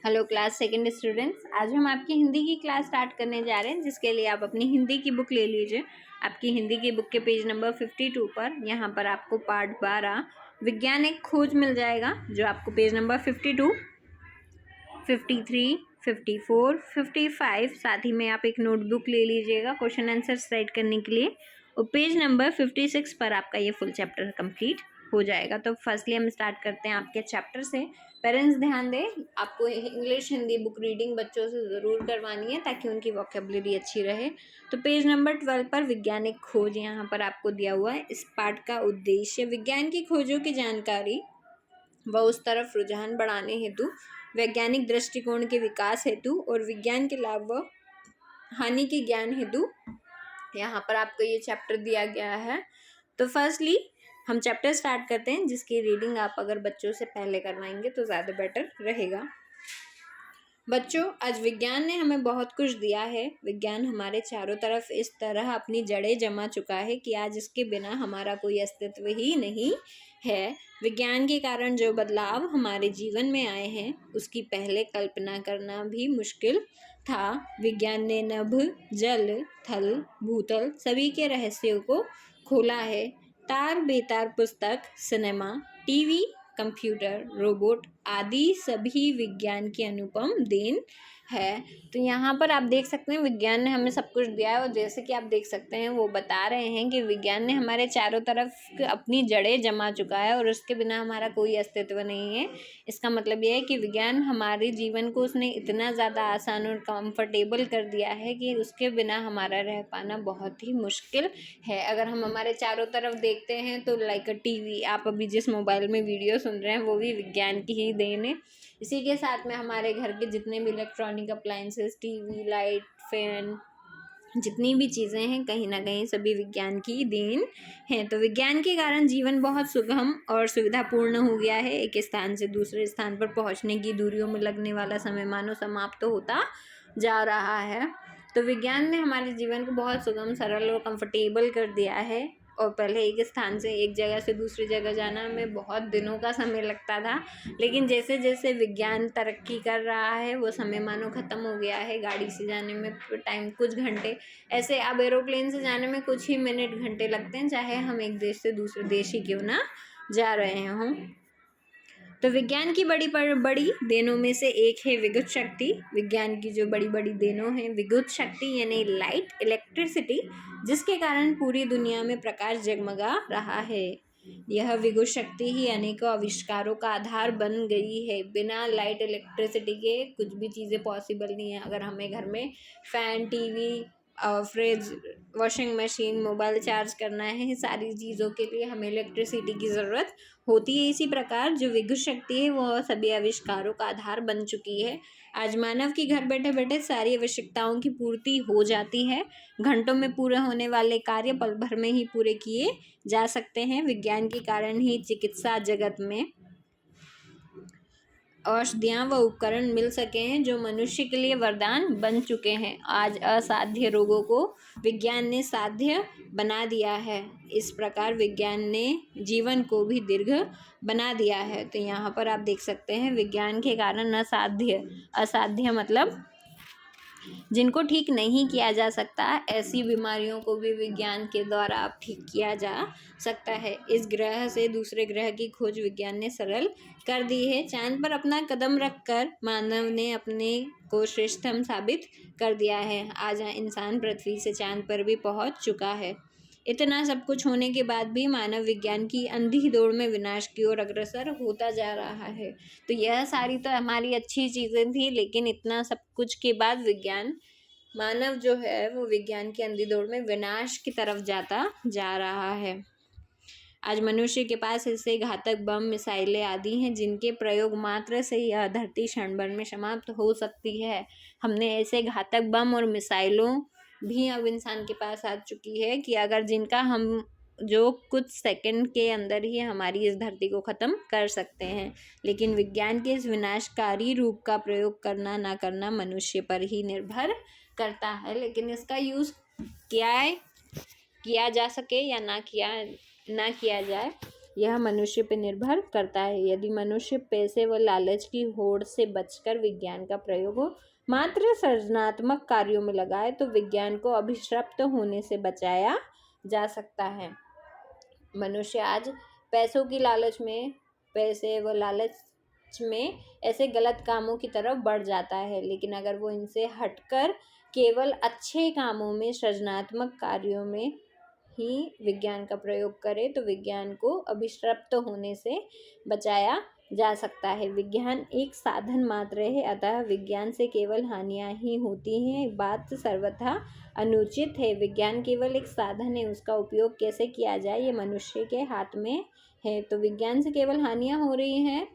Hello class second students, आज हम आपकी हिंदी की क्लास स्टार्ट करने जा रहे हैं, जिसके लिए आप अपनी हिंदी की बुक ले लीजिए। आपकी हिंदी की बुक के पेज नंबर 52 पर यहाँ पर आपको पार्ट 12 विज्ञान एक खोज मिल जाएगा, जो आपको पेज नंबर 52, 53, 54, 55 साथ ही में आप एक नोटबुक ले लीजिएगा क्वेश्चन आंसर राइट करने के लिए, और पेज नंबर 56 पर आपका ये फुल चैप्टर कंप्लीट हो जाएगा। तो फर्स्टली हम स्टार्ट करते हैं आपके चैप्टर से। पेरेंट्स ध्यान दें, आपको इंग्लिश हिंदी बुक रीडिंग बच्चों से ज़रूर करवानी है ताकि उनकी वोकेबलरी अच्छी रहे। तो पेज नंबर 12 पर वैज्ञानिक खोज यहाँ पर आपको दिया हुआ है। इस पाठ का उद्देश्य विज्ञान की खोजों की जानकारी व उस तरफ रुझान बढ़ाने हेतु, वैज्ञानिक दृष्टिकोण के विकास हेतु और विज्ञान के लाभ व हानि के ज्ञान हेतु यहाँ पर आपको ये चैप्टर दिया गया है। तो फर्स्टली हम चैप्टर स्टार्ट करते हैं, जिसकी रीडिंग आप अगर बच्चों से पहले करवाएंगे तो ज़्यादा बेटर रहेगा। बच्चों, आज विज्ञान ने हमें बहुत कुछ दिया है। विज्ञान हमारे चारों तरफ इस तरह अपनी जड़ें जमा चुका है कि आज इसके बिना हमारा कोई अस्तित्व ही नहीं है। विज्ञान के कारण जो बदलाव हमारे जीवन में आए हैं, उसकी पहले कल्पना करना भी मुश्किल था। विज्ञान ने नभ, जल, थल, भूतल सभी के रहस्यों को खोला है। तार बेतार पुस्तक, सिनेमा, टीवी, कंप्यूटर, रोबोट आदि सभी विज्ञान की अनुपम देन है। तो यहाँ पर आप देख सकते हैं विज्ञान ने हमें सब कुछ दिया है, और जैसे कि आप देख सकते हैं वो बता रहे हैं कि विज्ञान ने हमारे चारों तरफ अपनी जड़ें जमा चुका है और उसके बिना हमारा कोई अस्तित्व नहीं है। इसका मतलब ये है कि विज्ञान हमारे जीवन को उसने इतना ज़्यादा आसान और कंफर्टेबल कर दिया है कि उसके बिना हमारा रह पाना बहुत ही मुश्किल है। अगर हम हमारे चारों तरफ देखते हैं तो लाइक टीवी, आप अभी जिस मोबाइल में वीडियो सुन रहे हैं वो भी विज्ञान की ही देन है। इसी के साथ में हमारे घर के जितने भी electronic appliances, TV, light, fan, जितनी भी चीज़ें हैं कहीं ना कहीं सभी विज्ञान की देन हैं। तो विज्ञान के कारण जीवन बहुत सुगम और सुविधापूर्ण हो गया है। एक स्थान से दूसरे स्थान पर पहुंचने की दूरियों में लगने वाला समय मानो समाप्त होता जा रहा है। तो विज्ञान ने हमारे जीवन को बहुत सुगम, सरल और कंफर्टेबल कर दिया है। और पहले एक स्थान से एक जगह से दूसरी जगह जाना में बहुत दिनों का समय लगता था, लेकिन जैसे जैसे विज्ञान तरक्की कर रहा है वो समय मानो ख़त्म हो गया है। गाड़ी से जाने में टाइम कुछ घंटे, ऐसे अब एरोप्लेन से जाने में कुछ ही मिनट घंटे लगते हैं, चाहे हम एक देश से दूसरे देश ही क्यों ना जा रहे हों। तो विज्ञान की बड़ी देनों में से एक है विद्युत शक्ति। विज्ञान की जो बड़ी बड़ी देनों हैं, विद्युत शक्ति यानी लाइट, इलेक्ट्रिसिटी, जिसके कारण पूरी दुनिया में प्रकाश जगमगा रहा है। यह विद्युत शक्ति ही अनेकों आविष्कारों का आधार बन गई है। बिना लाइट, इलेक्ट्रिसिटी के कुछ भी चीज़ें पॉसिबल नहीं है। अगर हमें घर में fan, TV, fridge, washing machine, mobile charge करना है, सारी चीज़ों के लिए हमें इलेक्ट्रिसिटी की ज़रूरत होती है। इसी प्रकार जो विद्युत शक्ति है वो सभी आविष्कारों का आधार बन चुकी है। आज मानव की घर बैठे बैठे सारी आवश्यकताओं की पूर्ति हो जाती है। घंटों में पूरे होने वाले कार्य पल भर में ही पूरे किए जा सकते हैं। विज्ञान के कारण ही चिकित्सा जगत में औषधियाँ व उपकरण मिल सके हैं, जो मनुष्य के लिए वरदान बन चुके हैं। आज असाध्य रोगों को विज्ञान ने साध्य बना दिया है। इस प्रकार विज्ञान ने जीवन को भी दीर्घ बना दिया है। तो यहाँ पर आप देख सकते हैं विज्ञान के कारण असाध्य, असाध्य मतलब जिनको ठीक नहीं किया जा सकता, ऐसी बीमारियों को भी विज्ञान के द्वारा अब ठीक किया जा सकता है। इस ग्रह से दूसरे ग्रह की खोज विज्ञान ने सरल कर दी है। चांद पर अपना कदम रखकर मानव ने अपने को श्रेष्ठतम साबित कर दिया है। आज इंसान पृथ्वी से चांद पर भी पहुंच चुका है। इतना सब कुछ होने के बाद भी मानव विज्ञान की अंधी दौड़ में विनाश की ओर अग्रसर होता जा रहा है। तो यह सारी तो हमारी अच्छी चीज़ें थी, लेकिन इतना सब कुछ के बाद मानव जो है वो विज्ञान की अंधी दौड़ में विनाश की तरफ जाता जा रहा है। आज मनुष्य के पास ऐसे घातक बम, मिसाइलें आदि हैं जिनके प्रयोग मात्र से यह धरती क्षण भर में समाप्त हो सकती है। हमने ऐसे घातक बम और मिसाइलों भी अब इंसान के पास आ चुकी है कि अगर जिनका हम जो कुछ सेकंड के अंदर ही हमारी इस धरती को ख़त्म कर सकते हैं। लेकिन विज्ञान के इस विनाशकारी रूप का प्रयोग करना ना करना मनुष्य पर ही निर्भर करता है। लेकिन इसका यूज़ किया जा सके या ना किया जाए, यह मनुष्य पर निर्भर करता है। यदि मनुष्य पैसे व लालच की होड़ से बचकर विज्ञान का प्रयोग मात्र सृजनात्मक कार्यों में लगाए तो विज्ञान को अभिशप्त होने से बचाया जा सकता है। मनुष्य आज पैसों की लालच में, पैसे व लालच में ऐसे गलत कामों की तरफ बढ़ जाता है, लेकिन अगर वो इनसे हटकर केवल अच्छे कामों में, सृजनात्मक कार्यों में ही विज्ञान का प्रयोग करे तो विज्ञान को अभिशप्त होने से बचाया जा सकता है। विज्ञान एक साधन मात्र है, अतः विज्ञान से केवल हानियां ही होती हैं। बात सर्वथा अनुचित है। विज्ञान केवल एक साधन है, उसका उपयोग कैसे किया जाए ये मनुष्य के हाथ में है। तो विज्ञान से केवल हानियां हो रही हैं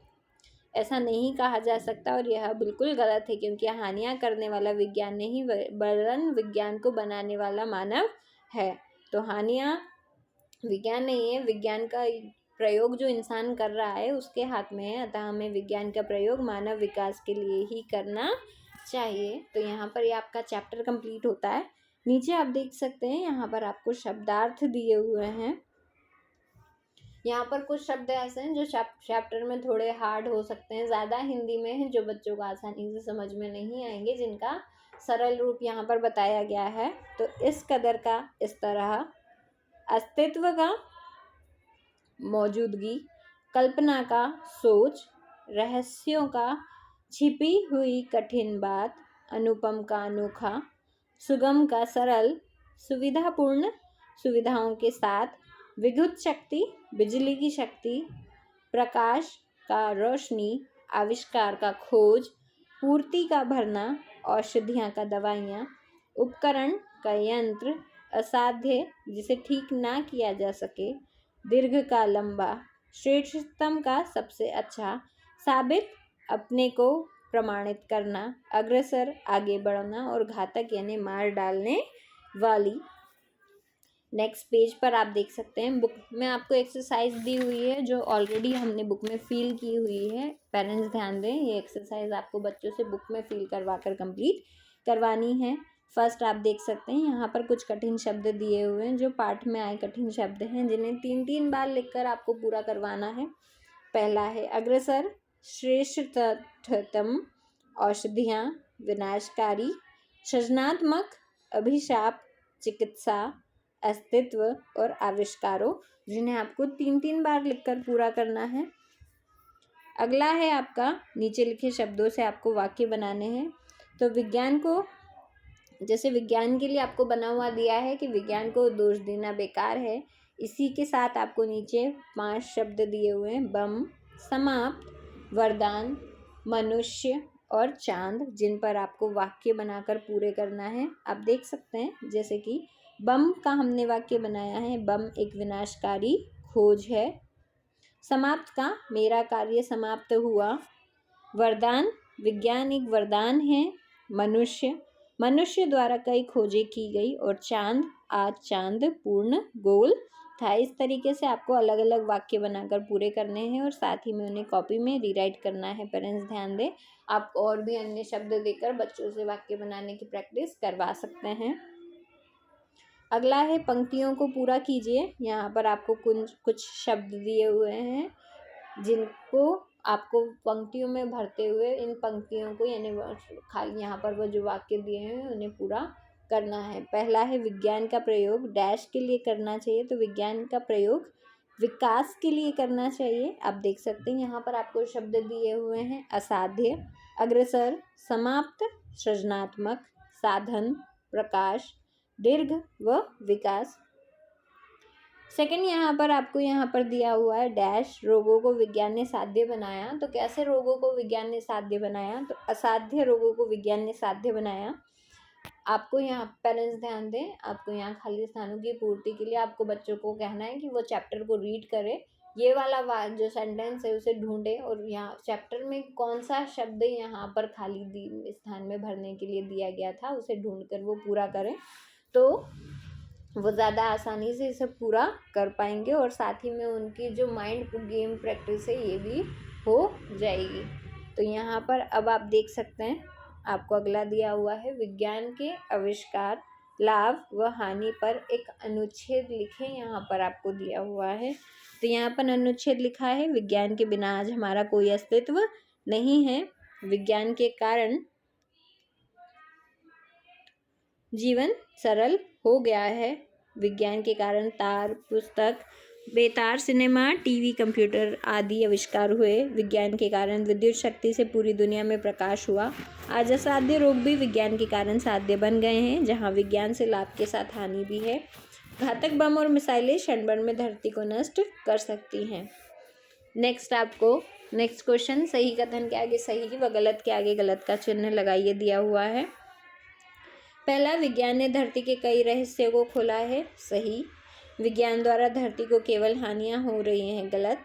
ऐसा नहीं कहा जा सकता, और यह बिल्कुल गलत है, क्योंकि हानियां करने वाला विज्ञान नहीं वरन विज्ञान को बनाने वाला मानव है। तो हानियां विज्ञान नहीं है, विज्ञान का प्रयोग जो इंसान कर रहा है उसके हाथ में है, अतः हमें विज्ञान का प्रयोग मानव विकास के लिए ही करना चाहिए। तो यहाँ पर ये आपका चैप्टर कंप्लीट होता है। नीचे आप देख सकते हैं यहाँ पर आपको शब्दार्थ दिए हुए हैं। यहाँ पर कुछ शब्द ऐसे हैं जो चैप्टर में थोड़े हार्ड हो सकते हैं, ज़्यादा हिंदी में है, जो बच्चों को आसानी से समझ में नहीं आएंगे, जिनका सरल रूप यहाँ पर बताया गया है। तो इस कदर का, इस तरह, अस्तित्व का, मौजूदगी, कल्पना का, सोच, रहस्यों का, छिपी हुई कठिन बात, अनुपम का अनोखा, सुगम का सरल, सुविधापूर्ण, सुविधाओं के साथ, विद्युत शक्ति, बिजली की शक्ति, प्रकाश का रोशनी, आविष्कार का खोज, पूर्ति का भरना, औषधियाँ का दवाइयाँ, उपकरण का यंत्र, असाध्य जिसे ठीक ना किया जा सके, दीर्घ का लंबा, श्रेष्ठतम का सबसे अच्छा, साबित अपने को प्रमाणित करना, अग्रसर आगे बढ़ना, और घातक यानी मार डालने वाली। नेक्स्ट पेज पर आप देख सकते हैं बुक में आपको एक्सरसाइज दी हुई है जो ऑलरेडी हमने बुक में फिल की हुई है। पेरेंट्स ध्यान दें, ये एक्सरसाइज आपको बच्चों से बुक में फिल करवा कर कंप्लीट करवानी है। फर्स्ट आप देख सकते हैं यहाँ पर कुछ कठिन शब्द दिए हुए हैं जो पाठ में आए कठिन शब्द हैं, जिन्हें 3-3 बार लिखकर आपको पूरा करवाना है। पहला है अग्रसर, श्रेष्ठतम, औषधियाँ, विनाशकारी, सृजनात्मक, अभिशाप, चिकित्सा, अस्तित्व और आविष्कारों, जिन्हें आपको 3-3 बार लिखकर पूरा करना है। अगला है आपका नीचे लिखे शब्दों से आपको वाक्य बनाने हैं। तो विज्ञान को, जैसे विज्ञान के लिए आपको बना हुआ दिया है कि विज्ञान को दोष देना बेकार है, इसी के साथ आपको नीचे 5 शब्द दिए हुए हैं। बम, समाप्त, वरदान, मनुष्य और चांद, जिन पर आपको वाक्य बनाकर पूरे करना है। आप देख सकते हैं जैसे कि बम का हमने वाक्य बनाया है, बम एक विनाशकारी खोज है। समाप्त का, मेरा कार्य समाप्त हुआ। वरदान, विज्ञान एक वरदान है। मनुष्य, मनुष्य द्वारा कई खोजें की गई। और चांद, आज चांद पूर्ण गोल था। इस तरीके से आपको अलग अलग वाक्य बनाकर पूरे करने हैं और साथ ही में उन्हें कॉपी में रीराइट करना है। पेरेंट्स ध्यान दें, आप और भी अन्य शब्द देकर बच्चों से वाक्य बनाने की प्रैक्टिस करवा सकते हैं। अगला है पंक्तियों को पूरा कीजिए। यहाँ पर आपको कुछ शब्द दिए हुए हैं जिनको आपको पंक्तियों में भरते हुए इन पंक्तियों को, यानी खाली यहाँ पर वो जो वाक्य दिए हैं उन्हें पूरा करना है। पहला है विज्ञान का प्रयोग डैश के लिए करना चाहिए, तो विज्ञान का प्रयोग विकास के लिए करना चाहिए। आप देख सकते हैं यहाँ पर आपको शब्द दिए हुए हैं असाध्य, अग्रसर, समाप्त, सृजनात्मक, साधन, प्रकाश, दीर्घ व विकास। सेकंड यहाँ पर आपको यहाँ पर दिया हुआ है डैश, रोगों को विज्ञान ने साध्य बनाया। तो कैसे रोगों को विज्ञान ने साध्य बनाया? तो असाध्य रोगों को विज्ञान ने साध्य बनाया। आपको यहाँ पेरेंट्स ध्यान दें, आपको यहाँ खाली स्थानों की पूर्ति के लिए आपको बच्चों को कहना है कि वो चैप्टर को रीड करे, ये वाला जो सेंटेंस है उसे ढूंढे और यहाँ चैप्टर में कौन सा शब्द यहाँ पर खाली स्थान में भरने के लिए दिया गया था उसे ढूंढकर वो पूरा करें, तो वो ज़्यादा आसानी से इसे पूरा कर पाएंगे और साथ ही में उनकी जो माइंड गेम प्रैक्टिस है ये भी हो जाएगी। तो यहाँ पर अब आप देख सकते हैं आपको अगला दिया हुआ है विज्ञान के आविष्कार लाभ व हानि पर एक अनुच्छेद लिखें, यहाँ पर आपको दिया हुआ है। तो यहाँ पर अनुच्छेद लिखा है, विज्ञान के बिना आज हमारा कोई अस्तित्व नहीं है। विज्ञान के कारण जीवन सरल हो गया है। विज्ञान के कारण तार, पुस्तक, बेतार, सिनेमा, टीवी, कंप्यूटर आदि आविष्कार हुए। विज्ञान के कारण विद्युत शक्ति से पूरी दुनिया में प्रकाश हुआ। आज असाध्य रोग भी विज्ञान के कारण साध्य बन गए हैं, जहां विज्ञान से लाभ के साथ हानि भी है। घातक बम और मिसाइलें क्षण भर में धरती को नष्ट कर सकती हैं। नेक्स्ट क्वेश्चन, सही कथन के आगे सही व गलत के आगे गलत का चिन्ह लगाइए दिया हुआ है। पहला, विज्ञान ने धरती के कई रहस्यों को खोला है। सही। विज्ञान द्वारा धरती को केवल हानियां हो रही हैं। गलत।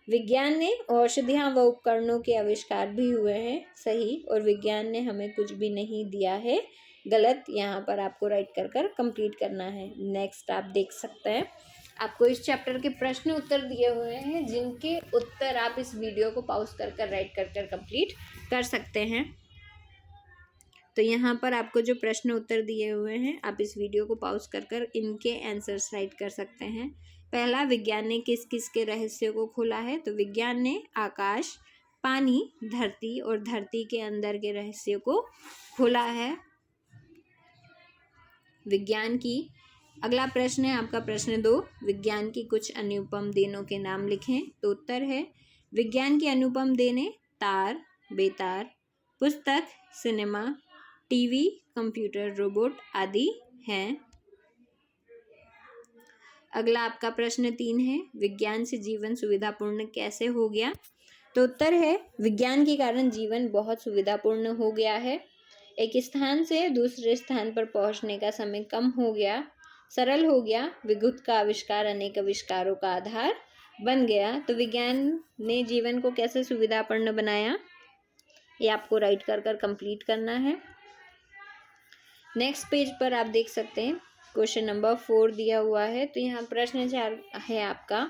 विज्ञान ने औषधियां व उपकरणों के आविष्कार भी हुए हैं। सही। और विज्ञान ने हमें कुछ भी नहीं दिया है। गलत। यहाँ पर आपको राइट कर कंप्लीट करना है। नेक्स्ट आप देख सकते हैं, आपको इस चैप्टर के प्रश्न उत्तर दिए हुए हैं, जिनके उत्तर आप इस वीडियो को पॉज कर राइट कर कंप्लीट कर सकते हैं। तो यहाँ पर आपको जो प्रश्न उत्तर दिए हुए हैं, आप इस वीडियो को पॉज कर इनके आंसर्स राइट कर सकते हैं। पहला, विज्ञान ने किस किस के रहस्यों को खोला है? तो विज्ञान ने आकाश, पानी, धरती और धरती के अंदर के रहस्यों को खोला है। विज्ञान की अगला प्रश्न है आपका प्रश्न 2, विज्ञान की कुछ अनुपम देनों के नाम लिखें। तो उत्तर है, विज्ञान की अनुपम देनें तार, बेतार, पुस्तक, सिनेमा, टीवी, कंप्यूटर, रोबोट आदि हैं। अगला आपका प्रश्न 3 है, विज्ञान से जीवन सुविधापूर्ण कैसे हो गया? तो उत्तर है, विज्ञान के कारण जीवन बहुत सुविधापूर्ण हो गया है। एक स्थान से दूसरे स्थान पर पहुंचने का समय कम हो गया, सरल हो गया। विद्युत का आविष्कार अनेक आविष्कारों का आधार बन गया। तो विज्ञान ने जीवन को कैसे सुविधापूर्ण बनाया, ये आपको राइट कर कंप्लीट करना है। नेक्स्ट पेज पर आप देख सकते हैं, क्वेश्चन नंबर 4 दिया हुआ है। तो यहाँ प्रश्न 4 है आपका,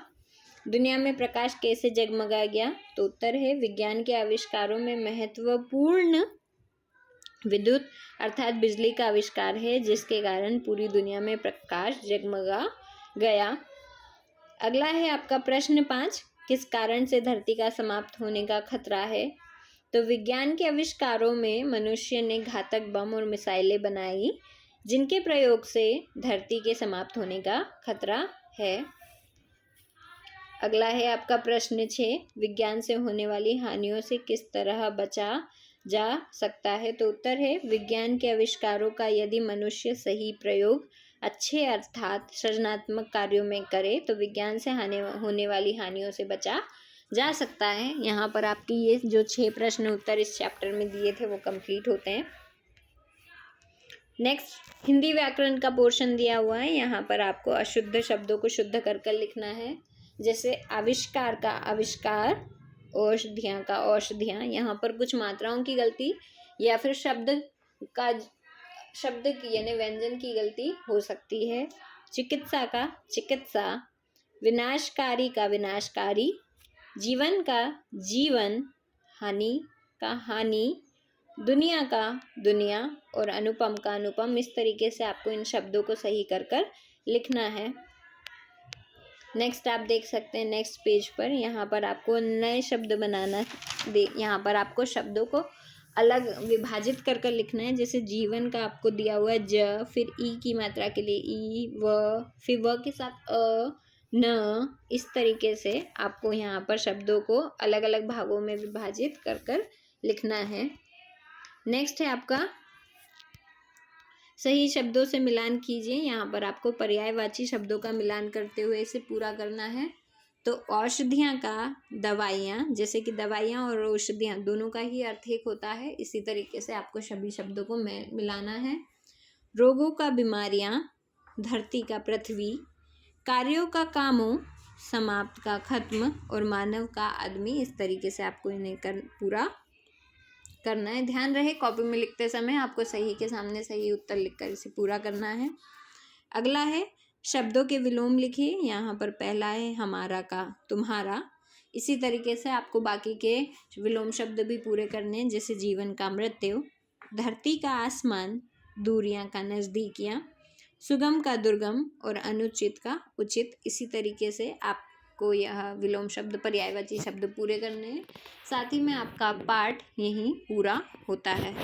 दुनिया में प्रकाश कैसे जगमगा गया? तो उत्तर है, विज्ञान के आविष्कारों में महत्वपूर्ण विद्युत अर्थात बिजली का आविष्कार है, जिसके कारण पूरी दुनिया में प्रकाश जगमगा गया। अगला है आपका प्रश्न 5, किस कारण से धरती का समाप्त होने का खतरा है? तो विज्ञान के आविष्कारों में मनुष्य ने घातक बम और मिसाइलें बनाई, जिनके प्रयोग से धरती के समाप्त होने का खतरा है। अगला है आपका प्रश्न 6, विज्ञान से होने वाली हानियों से किस तरह बचा जा सकता है? तो उत्तर है, विज्ञान के आविष्कारों का यदि मनुष्य सही प्रयोग अच्छे अर्थात सृजनात्मक कार्यों में करे, तो विज्ञान से होने वाली हानियों से बचा जा सकता है। यहाँ पर आपकी ये जो 6 प्रश्न उत्तर इस चैप्टर में दिए थे वो कंप्लीट होते हैं। नेक्स्ट, हिंदी व्याकरण का पोर्शन दिया हुआ है। यहाँ पर आपको अशुद्ध शब्दों को शुद्ध कर लिखना है। जैसे आविष्कार का आविष्कार, औषधियाँ का औषधियाँ, यहाँ पर कुछ मात्राओं की गलती या फिर शब्द की यानी व्यंजन की गलती हो सकती है। चिकित्सा का चिकित्सा, विनाशकारी का विनाशकारी, जीवन का जीवन, हानि का हानि, दुनिया का दुनिया और अनुपम का अनुपम। इस तरीके से आपको इन शब्दों को सही कर लिखना है। नेक्स्ट आप देख सकते हैं नेक्स्ट पेज पर, यहाँ पर आपको नए शब्द बनाना यहाँ पर आपको शब्दों को अलग विभाजित कर लिखना है। जैसे जीवन का आपको दिया हुआ है ज, फिर ई की मात्रा के लिए ई, व, फिर व के साथ अ, न। इस तरीके से आपको यहाँ पर शब्दों को अलग अलग भागों में विभाजित कर लिखना है। नेक्स्ट है आपका सही शब्दों से मिलान कीजिए। यहाँ पर आपको पर्यायवाची शब्दों का मिलान करते हुए इसे पूरा करना है। तो औषधियाँ का दवाइयाँ, जैसे कि दवाइयाँ और औषधियाँ दोनों का ही अर्थ एक होता है, इसी तरीके से आपको सभी शब्दों को मिलाना है। रोगों का बीमारियाँ, धरती का पृथ्वी, कार्यों का कामों, समाप्त का खत्म और मानव का आदमी। इस तरीके से आपको इन्हें पूरा करना है। ध्यान रहे कॉपी में लिखते समय आपको सही के सामने सही उत्तर लिखकर इसे पूरा करना है। अगला है शब्दों के विलोम लिखिए। यहाँ पर पहला है हमारा का तुम्हारा। इसी तरीके से आपको बाकी के विलोम शब्द भी पूरे करने हैं, जैसे जीवन का मृत्यु, धरती का आसमान, दूरियां का नज़दीकियाँ, सुगम का दुर्गम और अनुचित का उचित। इसी तरीके से आपको यह विलोम शब्द पर्यायवाची शब्द पूरे करने हैं। साथ ही में आपका पाठ यहीं पूरा होता है।